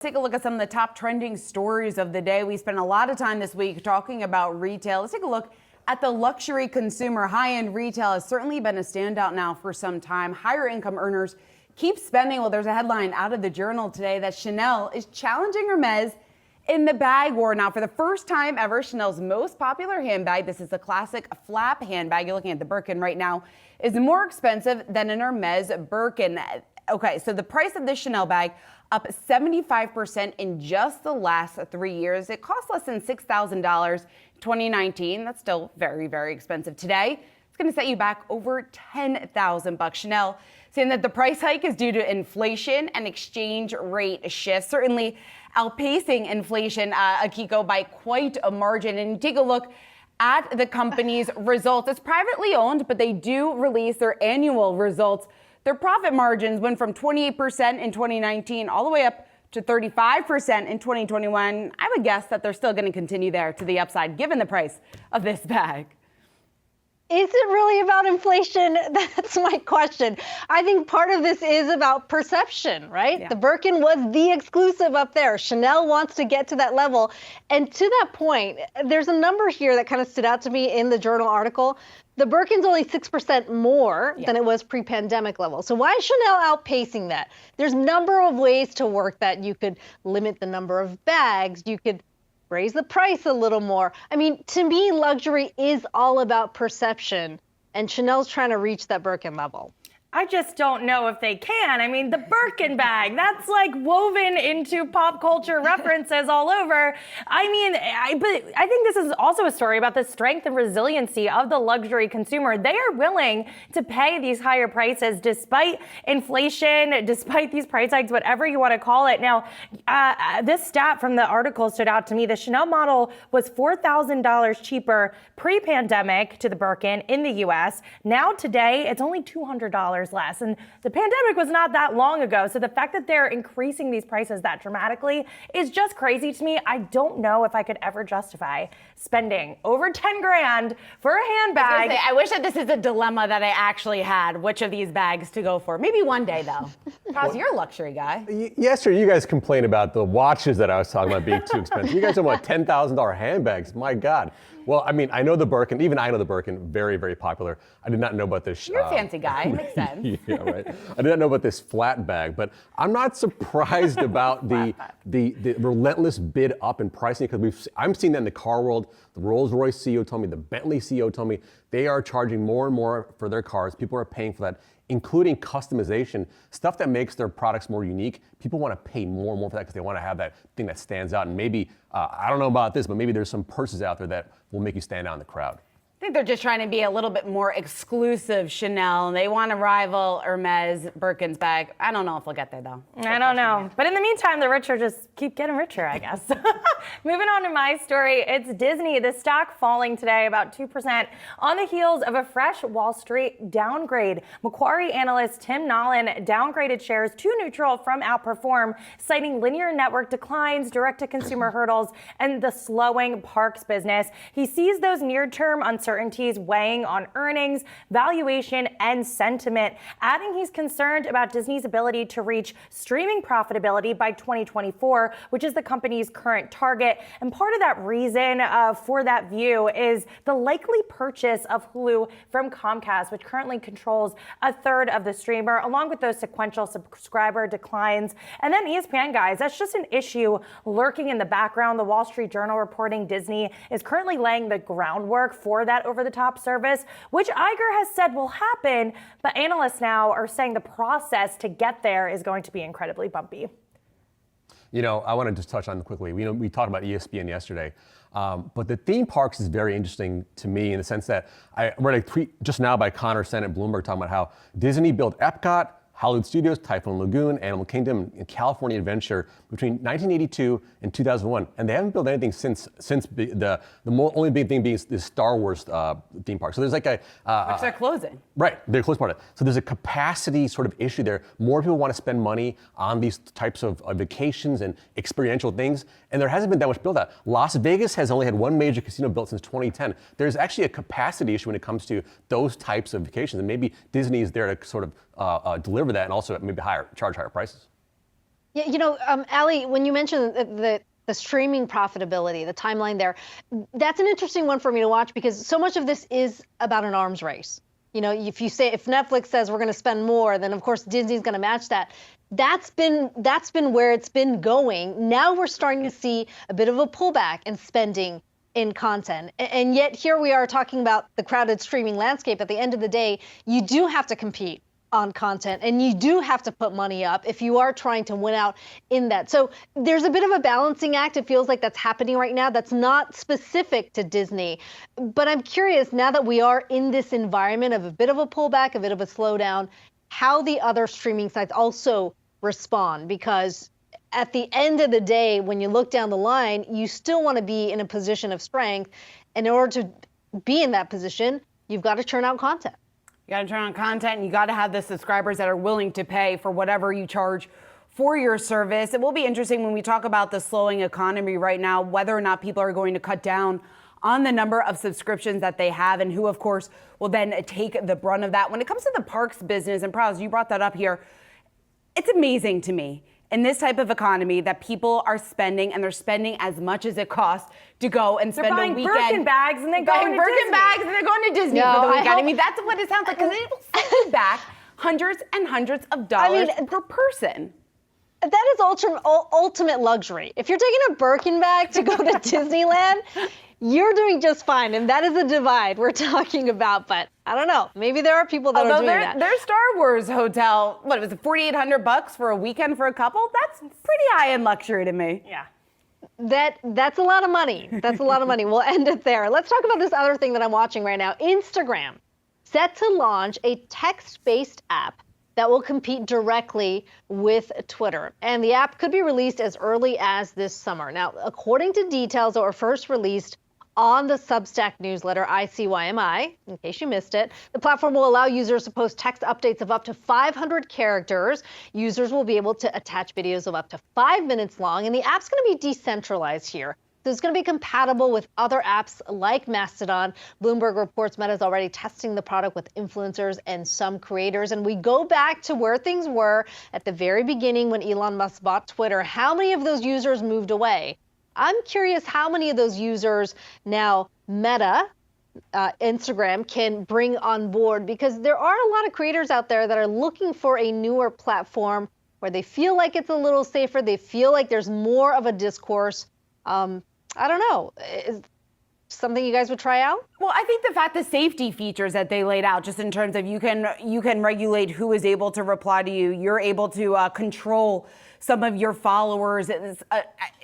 Take a look at some of the top trending stories of the day. We spent a lot of time this week talking about retail. Let's take a look at the luxury consumer. High-end retail has certainly been a standout now for some time. Higher income earners keep spending. Well, there's a headline out of the Journal today that Chanel is challenging Hermes in the bag war. Now, for the first time ever, Chanel's most popular handbag, this is the classic flap handbag, you're looking at the Birkin right now, is more expensive than an Hermes Birkin. Okay, so the price of this Chanel bag up 75% in just the last 3 years. It cost less than $6,000 in 2019. That's still very, very expensive today. It's going to set you back over $10,000. Chanel saying that the price hike is due to inflation and exchange rate shifts, certainly outpacing inflation, Akiko, by quite a margin. And you take a look at the company's results. It's privately owned, but they do release their annual results. Their profit margins went from 28% in 2019 all the way up to 35% in 2021. I would guess that they're still going to continue there to the upside, given the price of this bag. Is it really about inflation? That's my question. I think part of this is about perception, right? Yeah. The Birkin was the exclusive up there. Chanel wants to get to that level. And to that point, there's a number here that kind of stood out to me in the Journal article. The Birkin's only 6% more than it was pre-pandemic level. So why is Chanel outpacing that? There's a number of ways to work that. You could limit the number of bags. You could raise the price a little more. I mean, to me, luxury is all about perception, and Chanel's trying to reach that Birkin level. I just don't know if they can. I mean, the Birkin bag, that's like woven into pop culture references all over. I mean, but I think this is also a story about the strength and resiliency of the luxury consumer. They are willing to pay these higher prices despite inflation, despite these price hikes, whatever you want to call it. Now, this stat from the article stood out to me. The Chanel model was $4,000 cheaper pre-pandemic to the Birkin in the US. Now today, it's only $200 less. And the pandemic was not that long ago. So the fact that they're increasing these prices that dramatically is just crazy to me. I don't know if I could ever justify spending over 10 grand for a handbag. I wish that this is a dilemma that I actually had, which of these bags to go for. Maybe one day, though. Kaz, you're a luxury guy. Yesterday, you guys complained about the watches that I was talking about being too expensive. You guys are about $10,000 handbags. My God. Well, I mean, I know the Birkin, even I know the Birkin, very, very popular. I did not know about this. You're a fancy guy, makes sense. Yeah, right. I did not know about this flat bag, but I'm not surprised about the relentless bid up in pricing, because I'm seeing that in the car world. The Rolls-Royce CEO told me, the Bentley CEO told me, they are charging more and more for their cars. People are paying for that, including customization, stuff that makes their products more unique. People want to pay more and more for that because they want to have that thing that stands out. And maybe, I don't know about this, but maybe there's some purses out there that will make you stand out in the crowd. I think they're just trying to be a little bit more exclusive, Chanel, and they want to rival Hermes Birkin's bag. I don't know if we'll get there, though. I don't know. But in the meantime, the richer just keep getting richer, I guess. Moving on to my story, it's Disney. The stock falling today about 2% on the heels of a fresh Wall Street downgrade. Macquarie analyst Tim Nolan downgraded shares to neutral from outperform, citing linear network declines, direct-to-consumer hurdles, and the slowing parks business. He sees those near-term uncertainties weighing on earnings, valuation, and sentiment, adding he's concerned about Disney's ability to reach streaming profitability by 2024, which is the company's current target. And part of that reason for that view is the likely purchase of Hulu from Comcast, which currently controls a third of the streamer, along with those sequential subscriber declines. And then ESPN, guys, that's just an issue lurking in the background. The Wall Street Journal reporting Disney is currently laying the groundwork for that over-the-top service, which Iger has said will happen, but analysts now are saying the process to get there is going to be incredibly bumpy. You know, I want to just touch on quickly. We talked about ESPN yesterday, but the theme parks is very interesting to me in the sense that I read a tweet just now by Connor Sen at Bloomberg talking about how Disney built Epcot, Hollywood Studios, Typhoon Lagoon, Animal Kingdom, and California Adventure between 1982 and 2001, and they haven't built anything since the only big thing being this Star Wars theme park. So there's like which they're closing. Right, they're closed part of it. So there's a capacity sort of issue there. More people want to spend money on these types of vacations and experiential things, and there hasn't been that much built out. Las Vegas has only had one major casino built since 2010. There's actually a capacity issue when it comes to those types of vacations, and maybe Disney is there to sort of deliver that and also maybe charge higher prices. Yeah, Ali, when you mentioned the streaming profitability, the timeline there, that's an interesting one for me to watch because so much of this is about an arms race. If Netflix says we're going to spend more, then of course Disney's going to match that. That's been where it's been going. Now we're starting to see a bit of a pullback in spending in content. And yet here we are talking about the crowded streaming landscape. At the end of the day, you do have to compete on content and you do have to put money up if you are trying to win out in that. So there's a bit of a balancing act. It feels like that's happening right now. That's not specific to Disney. But I'm curious, now that we are in this environment of a bit of a pullback, a bit of a slowdown, how the other streaming sites also respond, because at the end of the day, when you look down the line, you still want to be in a position of strength. And in order to be in that position, you've got to churn out content. You got to turn on content and you got to have the subscribers that are willing to pay for whatever you charge for your service. It will be interesting when we talk about the slowing economy right now, whether or not people are going to cut down on the number of subscriptions that they have and who, of course, will then take the brunt of that. When it comes to the parks business, and Praz, you brought that up here, it's amazing to me in this type of economy that people are spending, and they're spending as much as it costs to go and spend a weekend. They're buying Birkin bags and then going to Disney. Birkin bags and they're going to Disney for the weekend. I mean, that's what it sounds like, because it will set you back hundreds and hundreds of dollars per person. That is ultimate luxury. If you're taking a Birkin bag to go to Disneyland, you're doing just fine. And that is a divide we're talking about. But I don't know. Maybe there are people that are doing that. Their Star Wars hotel, what was it, $4,800 for a weekend for a couple? That's pretty high-end luxury to me. Yeah. That's a lot of money. That's a lot of money. We'll end it there. Let's talk about this other thing that I'm watching right now. Instagram, set to launch a text-based app that will compete directly with Twitter. And the app could be released as early as this summer. Now, according to details that were first released on the Substack newsletter, ICYMI, in case you missed it, the platform will allow users to post text updates of up to 500 characters. Users will be able to attach videos of up to 5 minutes long, and the app's going to be decentralized here. So it's going to be compatible with other apps like Mastodon. Bloomberg reports Meta's already testing the product with influencers and some creators. And we go back to where things were at the very beginning when Elon Musk bought Twitter. How many of those users moved away? I'm curious how many of those users now Meta, Instagram, can bring on board, because there are a lot of creators out there that are looking for a newer platform where they feel like it's a little safer. They feel like there's more of a discourse. I don't know. Is something you guys would try out? Well, I think the safety features that they laid out, just in terms of you can regulate who is able to reply to you. You're able to control some of your followers.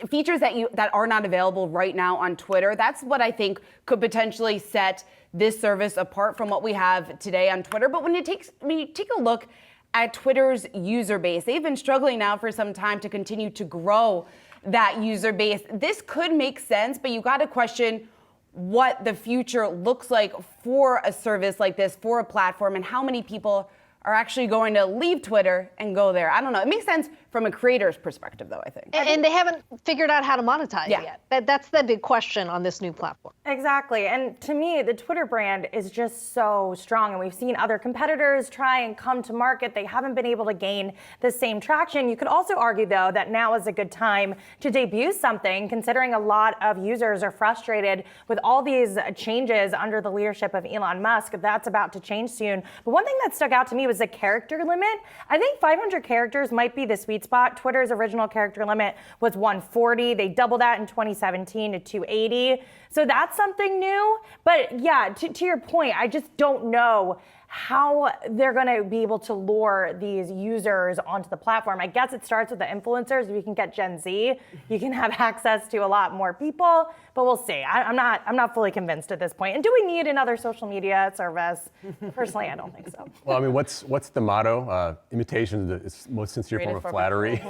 Features that are not available right now on Twitter. That's what I think could potentially set this service apart from what we have today on Twitter. But when you take a look at Twitter's user base, they've been struggling now for some time to continue to grow that user base. This could make sense, but you got to question what the future looks like for a service like this, for a platform, and how many people are actually going to leave Twitter and go there. I don't know. It makes sense from a creator's perspective, though, I think. And they haven't figured out how to monetize yet. That's the big question on this new platform. Exactly. And to me, the Twitter brand is just so strong. And we've seen other competitors try and come to market. They haven't been able to gain the same traction. You could also argue, though, that now is a good time to debut something, considering a lot of users are frustrated with all these changes under the leadership of Elon Musk. That's about to change soon. But one thing that stuck out to me was the character limit. I think 500 characters might be the sweet spot. Twitter's original character limit was 140. They doubled that in 2017 to 280. So that's something new. But yeah, to your point, I just don't know how they're going to be able to lure these users onto the platform. I guess it starts with the influencers. If you can get Gen Z, you can have access to a lot more people. But we'll see. I'm not fully convinced at this point. And do we need another social media service? Personally, I don't think so. Well, I mean, what's the motto? Imitation is the most sincere form of flattery.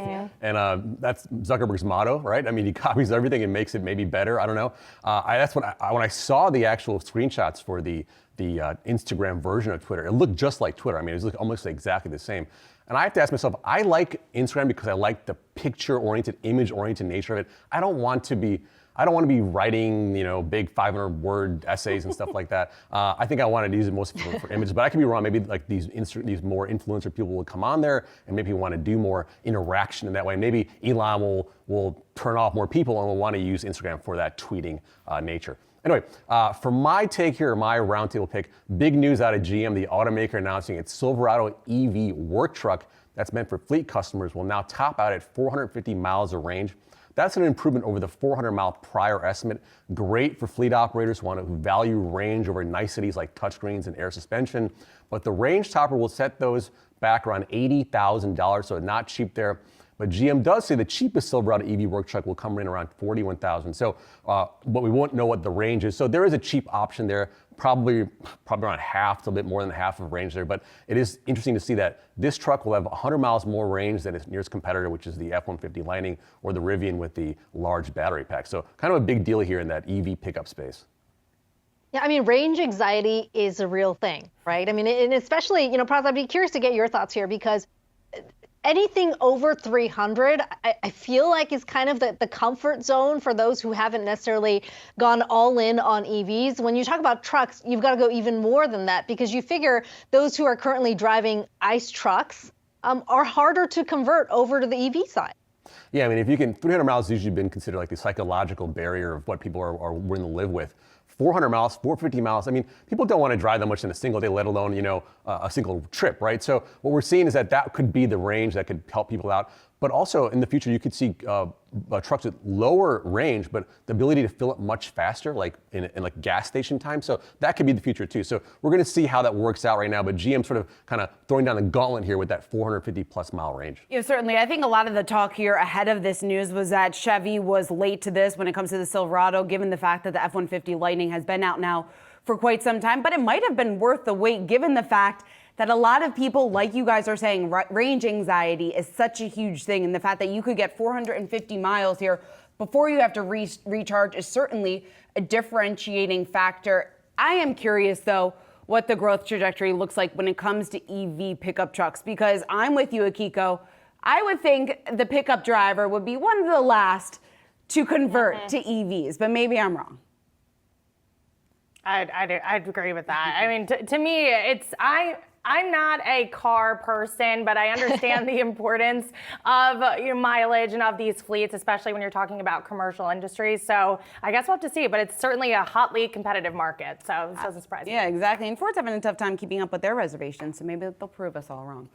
And that's Zuckerberg's motto, right? I mean, he copies everything and makes it maybe better. I don't know. That's when I saw the actual screenshots for the Instagram version of Twitter. It looked just like Twitter. I mean, it was almost exactly the same. And I have to ask myself, I like Instagram because I like the picture-oriented, image-oriented nature of it. I don't want to be writing, big 500-word essays and stuff like that. I think I wanted to use it mostly for images, but I could be wrong. Maybe like these more influencer people will come on there and maybe want to do more interaction in that way. Maybe Elon will turn off more people and will want to use Instagram for that tweeting nature. Anyway, for my take here, my roundtable pick, big news out of GM, the automaker announcing its Silverado EV work truck that's meant for fleet customers will now top out at 450 miles of range. That's an improvement over the 400-mile prior estimate. Great for fleet operators who value range over niceties like touchscreens and air suspension. But the range topper will set those back around $80,000, so not cheap there. But GM does say the cheapest Silverado EV work truck will come in around $41,000. So, but we won't know what the range is. So there is a cheap option there, probably around half to a bit more than half of range there. But it is interesting to see that this truck will have 100 miles more range than its nearest competitor, which is the F-150 Lightning or the Rivian with the large battery pack. So kind of a big deal here in that EV pickup space. Yeah, I mean, range anxiety is a real thing, right? I mean, and especially, Praz, I'd be curious to get your thoughts here because anything over 300, I feel like is kind of the comfort zone for those who haven't necessarily gone all in on EVs. When you talk about trucks, you've got to go even more than that because you figure those who are currently driving ICE trucks are harder to convert over to the EV side. Yeah, I mean, 300 miles has usually been considered like the psychological barrier of what people are willing to live with. 400 miles, 450 miles. I mean, people don't want to drive that much in a single day, let alone, a single trip, right? So what we're seeing is that could be the range that could help people out. But also in the future, you could see trucks with lower range, but the ability to fill up much faster, like in like gas station time. So that could be the future too. So we're going to see how that works out right now. But GM sort of kind of throwing down the gauntlet here with that 450 plus mile range. Yeah, certainly. I think a lot of the talk here ahead of this news was that Chevy was late to this when it comes to the Silverado, given the fact that the F-150 Lightning has been out now for quite some time. But it might have been worth the wait, given the fact that a lot of people, like you guys are saying, range anxiety is such a huge thing. And the fact that you could get 450 miles here before you have to recharge is certainly a differentiating factor. I am curious, though, what the growth trajectory looks like when it comes to EV pickup trucks, because I'm with you, Akiko. I would think the pickup driver would be one of the last to convert to EVs, but maybe I'm wrong. I'd agree with that. I mean, to me, I'm not a car person, but I understand the importance of mileage and of these fleets, especially when you're talking about commercial industries. So I guess we'll have to see, but it's certainly a hotly competitive market. So this doesn't surprise me. Yeah, exactly. And Ford's having a tough time keeping up with their reservations, so maybe they'll prove us all wrong.